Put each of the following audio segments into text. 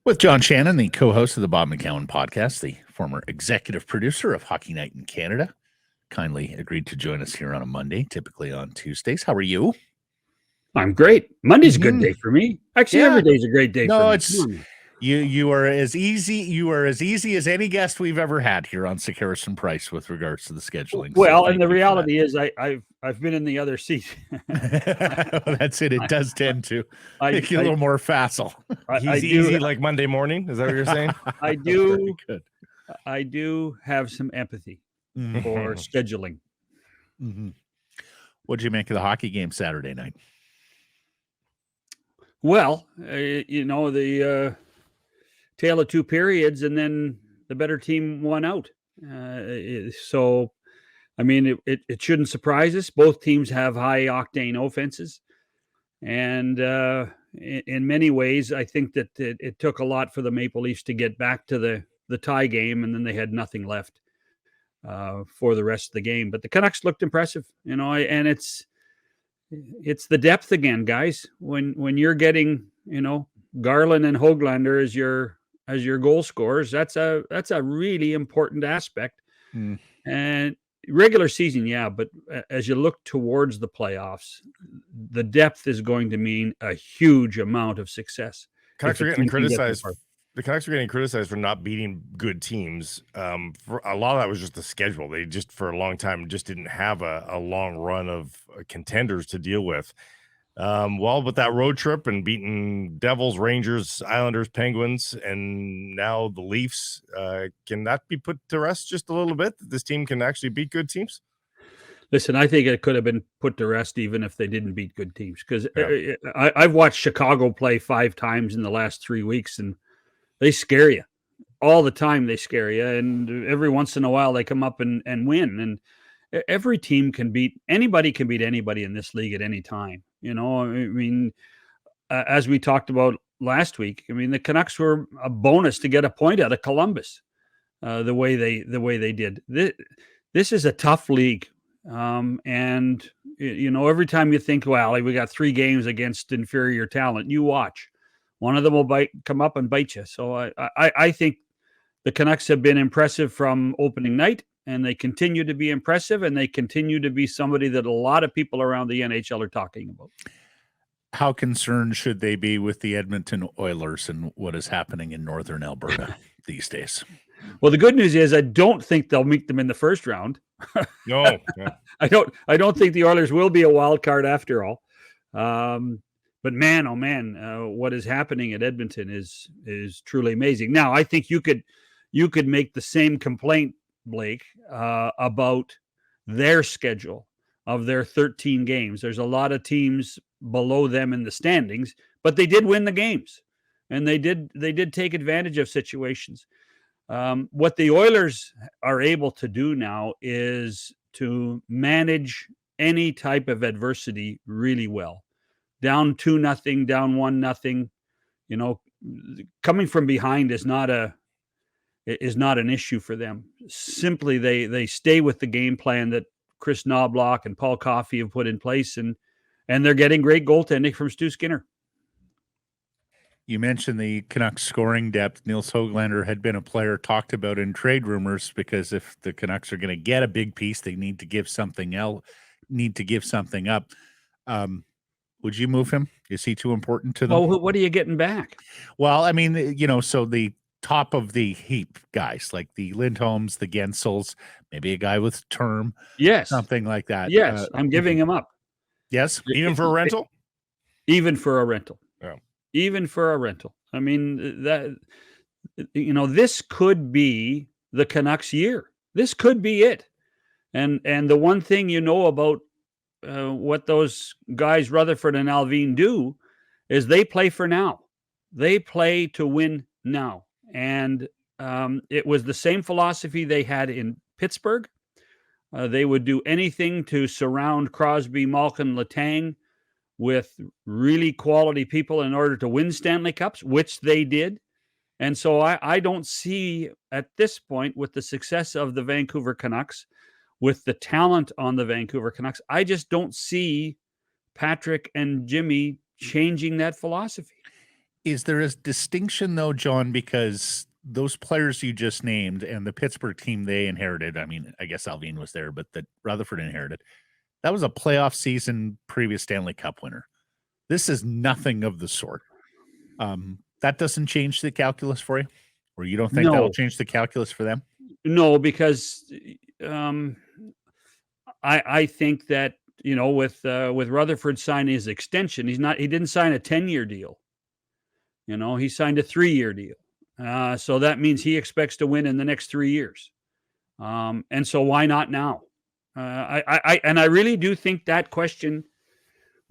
With John Shannon, the co-host of the Bob McCown podcast, the former executive producer of Hockey Night in Canada, kindly agreed to join us here on a Monday, typically on Tuesdays. How are you? I'm great. Monday's a good day for me. Actually, every day's a great day for me. It's you are as easy as any guest we've ever had here on Sick Harrison Price with regards to the scheduling. Well, and the reality is I've been in the other seat. That's it. It does tend to make you a little more facile. He's easy like Monday morning. Is that what you're saying? I do. I do have some empathy for scheduling. Mm-hmm. What did you make of the hockey game Saturday night? Well, the tale of two periods, and then the better team won out. So, I mean, it shouldn't surprise us. Both teams have high octane offenses, and in many ways, I think that it took a lot for the Maple Leafs to get back to the tie game, and then they had nothing left for the rest of the game. But the Canucks looked impressive, and it's the depth again, guys. When you're getting, Garland and Höglander as your goal scorers, that's a really important aspect. And regular season, yeah, but as you look towards the playoffs, the depth is going to mean a huge amount of success. Canucks are getting criticized. The Canucks are getting criticized for not beating good teams. For a lot of that was just the schedule. They just, for a long time, just didn't have a long run of contenders to deal with. Well, with that road trip and beating Devils, Rangers, Islanders, Penguins, and now the Leafs, can that be put to rest just a little bit? That this team can actually beat good teams? Listen, I think it could have been put to rest even if they didn't beat good teams. Because I've watched Chicago play 5 times in the last 3 weeks, and they scare you all the time. They scare you. And every once in a while they come up and win. And every team anybody can beat anybody in this league at any time. I mean, as we talked about last week, I mean, the Canucks were a bonus to get a point out of Columbus the way they did. This is a tough league. And every time you think, well, we got 3 games against inferior talent, you watch. One of them will come up and bite you. So I think the Canucks have been impressive from opening night, and they continue to be impressive, and they continue to be somebody that a lot of people around the NHL are talking about. How concerned should they be with the Edmonton Oilers and what is happening in northern Alberta these days? Well, the good news is I don't think they'll meet them in the first round. No. I don't think the Oilers will be a wild card after all. But man, oh man, what is happening at Edmonton is truly amazing. Now, I think you could make the same complaint, Blake, about their schedule of their 13 games. There's a lot of teams below them in the standings, but they did win the games, and they did take advantage of situations. What the Oilers are able to do now is to manage any type of adversity really well. Down 2-0, down 1-0, coming from behind is not an issue for them. Simply, they stay with the game plan that Chris Knobloch and Paul Coffey have put in place, and they're getting great goaltending from Stu Skinner. You mentioned the Canucks scoring depth. Nils Höglander had been a player talked about in trade rumors because if the Canucks are going to get a big piece, they need to give something up. Would you move him? Is he too important to them? Well, what are you getting back? Well, I mean, so the top of the heap guys like the Lindholms, the Gensels, maybe a guy with term, yes, something like that. Yes, I'm giving him up. Yes, even for a rental. Even for a rental. Yeah. Even for a rental. I mean, this could be the Canucks year. This could be it. And the one thing about what those guys, Rutherford and Allvin, do is they play for now. They play to win now. And it was the same philosophy they had in Pittsburgh. They would do anything to surround Crosby, Malkin, Letang with really quality people in order to win Stanley Cups, which they did. And so I don't see at this point, with the success of the Vancouver Canucks, with the talent on the Vancouver Canucks, I just don't see Patrik and Jimmy changing that philosophy. Is there a distinction though, John, because those players you just named and the Pittsburgh team they inherited, I mean, I guess Allvin was there, but that Rutherford inherited, that was a playoff season, previous Stanley Cup winner. This is nothing of the sort. That doesn't change the calculus for you? Or you don't think that'll change the calculus for them? No, because I think that, with Rutherford signing his extension, he didn't sign a 10-year deal. He signed a 3-year deal. So that means he expects to win in the next 3 years. And so why not now? I really do think that question,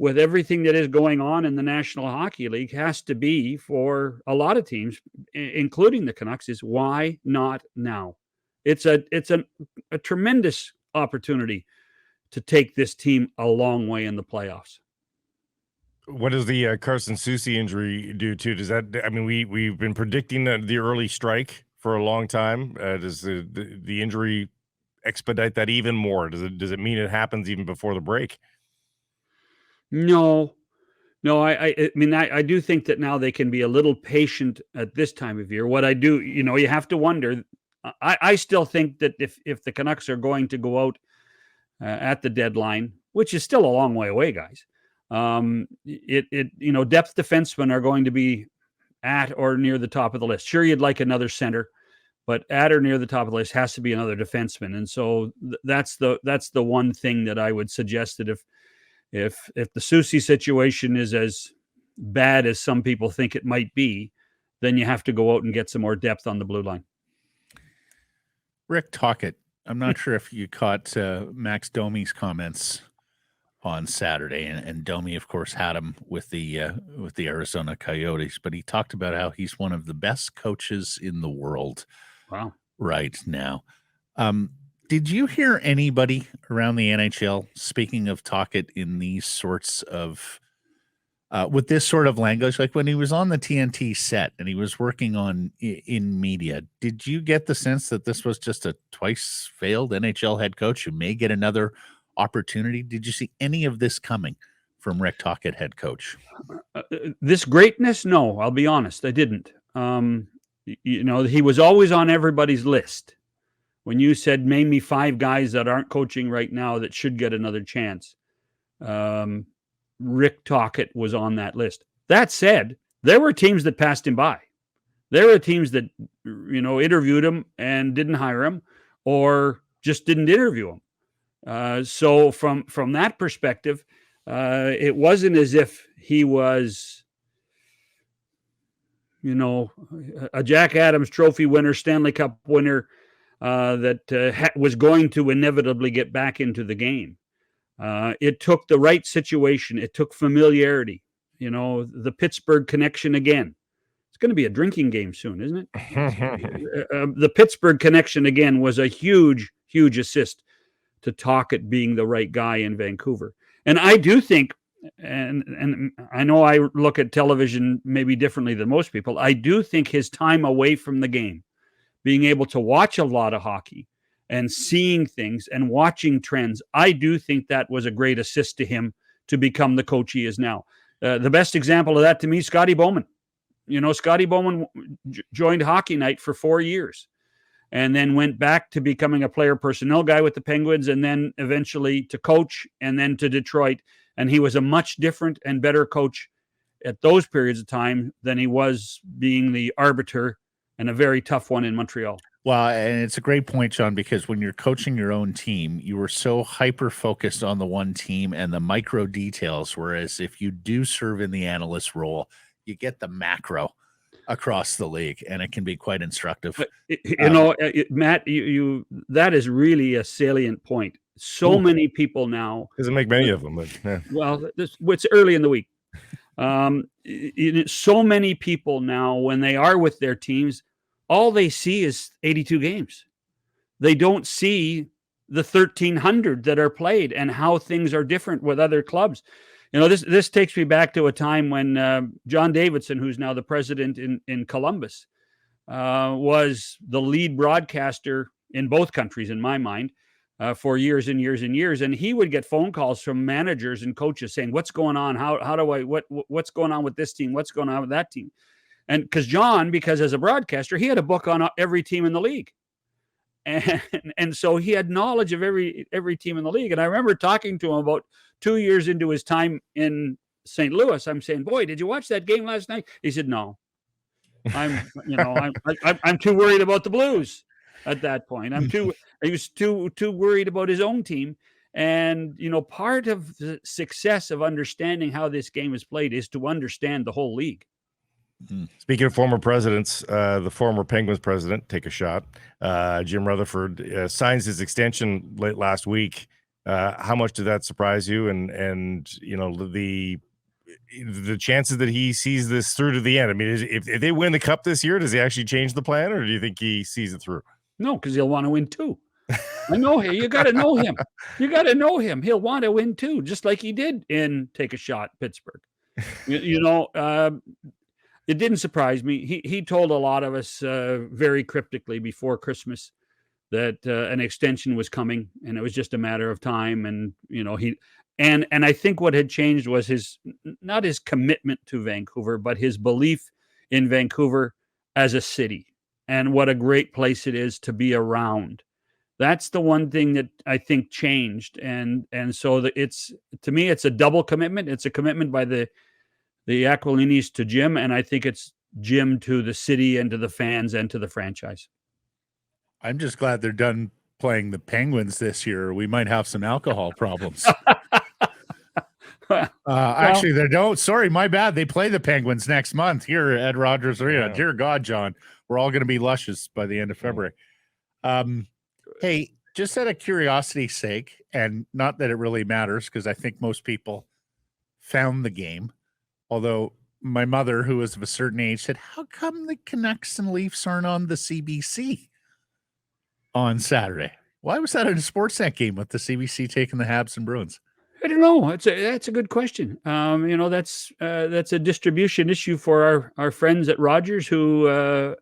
with everything that is going on in the National Hockey League, has to be for a lot of teams, including the Canucks, is why not now? It's a tremendous opportunity to take this team a long way in the playoffs. What does the Carson Soucy injury do too? Does that, I mean, we've been predicting the early strike for a long time. Does the injury expedite that even more? Does it mean it happens even before the break? No, I mean, I do think that now they can be a little patient at this time of year. What I do, you have to wonder. I still think that if the Canucks are going to go out at the deadline, which is still a long way away, guys, depth defensemen are going to be at or near the top of the list. Sure, you'd like another center, but at or near the top of the list has to be another defenseman. And so that's the one thing that I would suggest, that if the Soucy situation is as bad as some people think it might be, then you have to go out and get some more depth on the blue line. Rick Tocchet, I'm not sure if you caught Max Domi's comments on Saturday, and Domi, of course, had him with the Arizona Coyotes, but he talked about how he's one of the best coaches in the world. Wow. Right now. Did you hear anybody around the NHL, speaking of Tocchet, in these sorts of with this sort of language, like when he was on the TNT set and he was working in media? Did you get the sense that this was just a twice failed NHL head coach who may get another opportunity? Did you see any of this coming from Rick Tocchet, head coach? This greatness? No, I'll be honest, I didn't. He was always on everybody's list. When you said, name me 5 guys that aren't coaching right now that should get another chance, Rick Tocchet was on that list. That said, there were teams that passed him by. There were teams that, interviewed him and didn't hire him, or just didn't interview him. So from that perspective, it wasn't as if he was, a Jack Adams Trophy winner, Stanley Cup winner, that was going to inevitably get back into the game. It took the right situation. It took familiarity. The Pittsburgh connection again. It's going to be a drinking game soon, isn't it? The Pittsburgh connection again was a huge, huge assist to Tocchet being the right guy in Vancouver. And I do think, and I know I look at television maybe differently than most people, I do think his time away from the game, being able to watch a lot of hockey and seeing things and watching trends, I do think that was a great assist to him to become the coach he is now. The best example of that to me, Scotty Bowman. Scotty Bowman joined Hockey Night for 4 years and then went back to becoming a player personnel guy with the Penguins, and then eventually to coach, and then to Detroit. And he was a much different and better coach at those periods of time than he was being the arbiter, and a very tough one, in Montreal. Well, and it's a great point, John, because when you're coaching your own team, you are so hyper-focused on the one team and the micro details, whereas if you do serve in the analyst role, you get the macro across the league, and it can be quite instructive. Matt, you that is really a salient point. So many people now. Doesn't make many of them. But, yeah. Well, it's early in the week. So many people now, when they are with their teams, all they see is 82 games. They don't see the 1,300 that are played and how things are different with other clubs. This takes me back to a time when John Davidson, who's now the president in Columbus, was the lead broadcaster in both countries, in my mind, for years and years and years. And he would get phone calls from managers and coaches saying, what's going on? What's going on with this team? What's going on with that team? And because as a broadcaster, he had a book on every team in the league. And so he had knowledge of every team in the league. And I remember talking to him about 2 years into his time in St. Louis. I'm saying, boy, did you watch that game last night? He said, no. I'm too worried about the Blues at that point. He was too worried about his own team. And, part of the success of understanding how this game is played is to understand the whole league. Speaking of former presidents, the former Penguins president, take a shot, Jim Rutherford, signs his extension late last week. How much did that surprise you? And the chances that he sees this through to the end? I mean, if they win the cup this year, does he actually change the plan, or do you think he sees it through? No, because he'll want to win too. I know him. You got to know him. You got to know him. He'll want to win too, just like he did in Take a Shot, Pittsburgh. It didn't surprise me. He told a lot of us very cryptically before Christmas that an extension was coming, and it was just a matter of time. And and I think what had changed was not his commitment to Vancouver, but his belief in Vancouver as a city and what a great place it is to be around. That's the one thing that I think changed, and so to me it's a double commitment. It's a commitment by the Aquilinis to Jim, and I think it's Jim to the city and to the fans and to the franchise. I'm just glad they're done playing the Penguins this year. We might have some alcohol problems. Actually, they don't. Sorry, my bad. They play the Penguins next month here at Rogers Arena. Yeah. Dear God, John, we're all going to be luscious by the end of February. Hey, just out of curiosity's sake, and not that it really matters, because I think most people found the game. Although my mother, who was of a certain age, said, how come the Canucks and Leafs aren't on the CBC on Saturday? Why was that in a Sportsnet game with the CBC taking the Habs and Bruins? I don't know. That's a good question. That's a distribution issue for our friends at Rogers who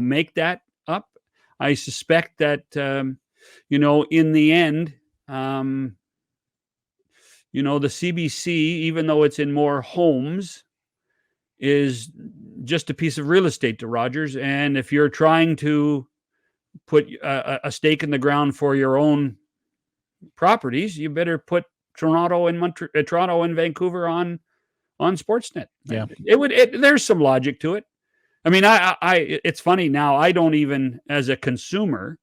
make that up. I suspect that, in the end, the CBC, even though it's in more homes, is just a piece of real estate to Rogers. And if you're trying to put a stake in the ground for your own properties, you better put Toronto and Vancouver on Sportsnet. Yeah, there's some logic to it. I mean, it's funny now. I don't even, as a consumer,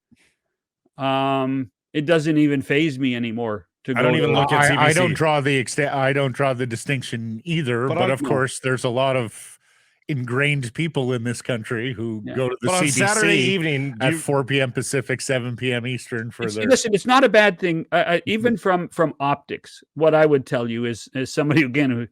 it doesn't even faze me anymore. I don't even look at CBC. I don't draw the distinction either. But of course, there's a lot of ingrained people in this country who go to the CBC on Saturday evening at 4 p.m. Pacific, 7 p.m. Eastern for their. Listen, it's not a bad thing. Even from optics, what I would tell you is, as somebody again who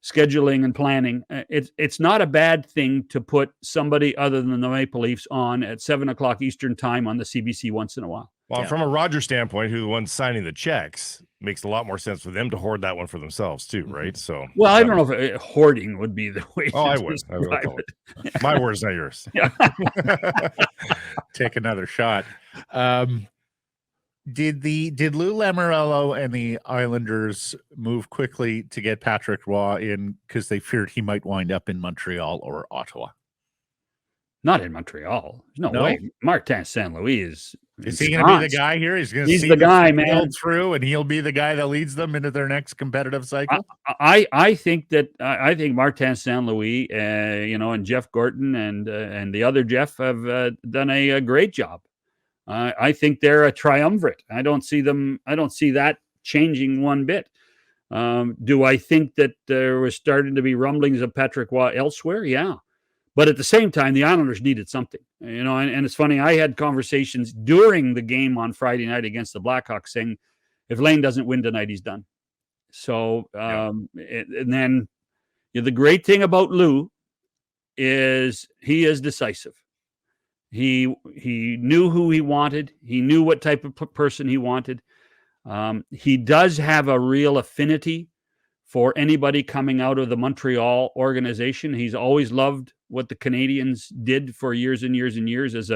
scheduling and planning, it's not a bad thing to put somebody other than the Maple Leafs on at 7 o'clock Eastern time on the CBC once in a while. Well, from a Rogers standpoint, who the one's signing the checks, makes a lot more sense for them to hoard that one for themselves too, right? So, well, I don't know if hoarding would be the way. Oh, I would. My words, not yours. Take another shot. Did Lou Lamoriello and the Islanders move quickly to get Patrick Roy in because they feared he might wind up in Montreal or Ottawa? Not in Montreal. No way. Martin St. Louis is he going to be the guy here? He's the guy, man. Through, and he'll be the guy that leads them into their next competitive cycle. I think Martin St. Louis, and Jeff Gorton and the other Jeff have done a great job. I think they're a triumvirate. I don't see that changing one bit. Do I think that there was starting to be rumblings of Patrick Roy elsewhere? Yeah. But at the same time, the Islanders needed something, and it's funny. I had conversations during the game on Friday night against the Blackhawks saying, if Lane doesn't win tonight, he's done. So, and then the great thing about Lou is he is decisive. He knew who he wanted. He knew what type of person he wanted. He does have a real affinity for anybody coming out of the Montreal organization. He's always loved what the Canadians did for years and years and years,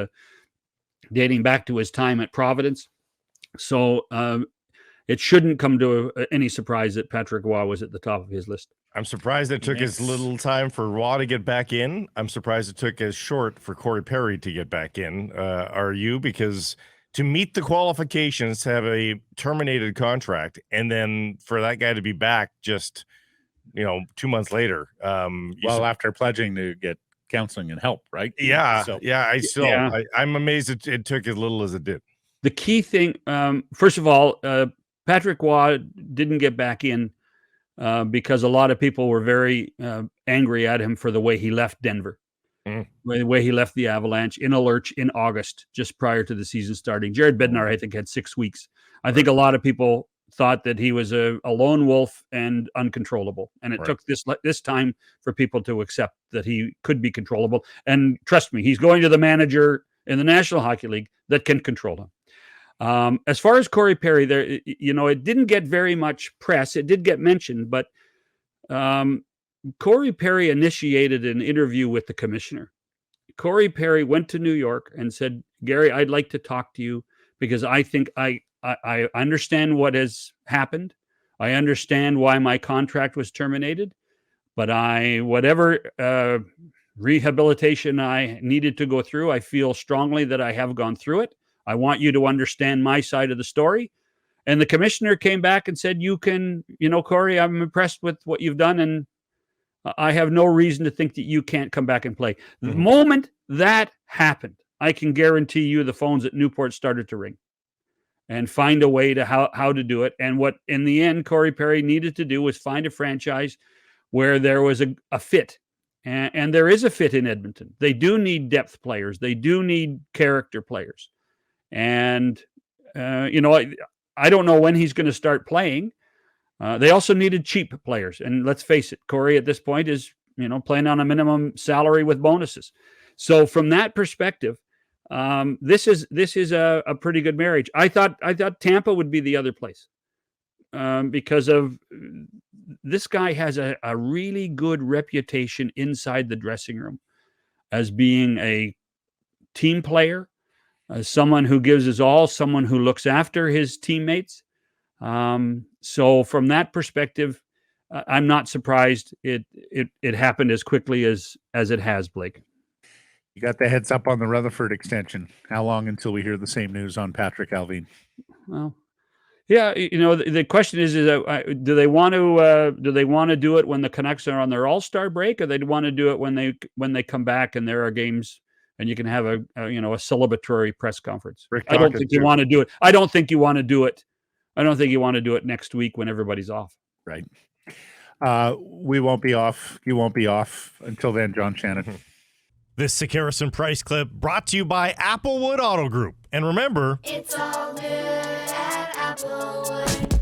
dating back to his time at Providence. So it shouldn't come to any surprise that Patrik Allvin was at the top of his list. I'm surprised it took as little time for Waugh to get back in. I'm surprised it took as short for Corey Perry to get back in. Are you? Because to meet the qualifications to have a terminated contract, and then for that guy to be back just 2 months later. After pledging to get counseling and help, right? Yeah. So, I'm amazed it took as little as it did. The key thing, first of all, Patrik Allvin didn't get back in because a lot of people were very angry at him for the way he left Denver, the way he left the Avalanche in a lurch in August, just prior to the season starting. Jared Bednar, I think, had 6 weeks. I think a lot of people thought that he was a lone wolf and uncontrollable. And it took this time for people to accept that he could be controllable. And trust me, he's going to the manager in the National Hockey League that can control him. As far as Corey Perry, there, it didn't get very much press. It did get mentioned, but Corey Perry initiated an interview with the commissioner. Corey Perry went to New York and said, "Gary, I'd like to talk to you because I think I understand what has happened. I understand why my contract was terminated, but whatever rehabilitation I needed to go through, I feel strongly that I have gone through it. I want you to understand my side of the story." And the commissioner came back and said, Corey, I'm impressed with what you've done, and I have no reason to think that you can't come back and play. Mm-hmm. The moment that happened, I can guarantee you the phones at Newport started to ring and find a way to how to do it. And what, in the end, Corey Perry needed to do was find a franchise where there was a fit. And there is a fit in Edmonton. They do need depth players. They do need character players. And, I don't know when he's going to start playing. They also needed cheap players. And let's face it, Corey at this point is, playing on a minimum salary with bonuses. So from that perspective, this is a pretty good marriage. I thought Tampa would be the other place because of this guy has a really good reputation inside the dressing room as being a team player, someone who gives his all, someone who looks after his teammates. So from that perspective, I'm not surprised it happened as quickly as it has, Blake. You got the heads up on the Rutherford extension. How long until we hear the same news on Patrik Allvin? Well, yeah, the question is do they want to do it when the Canucks are on their All-Star break, or they want to do it when they come back and there are games and you can have a celebratory press conference? I don't think you want to do it. I don't think you want to do it. I don't think you want to do it next week when everybody's off. Right. We won't be off. You won't be off until then, John Shannon. This Sick Harrison Price clip brought to you by Applewood Auto Group. And remember, it's all good at Applewood.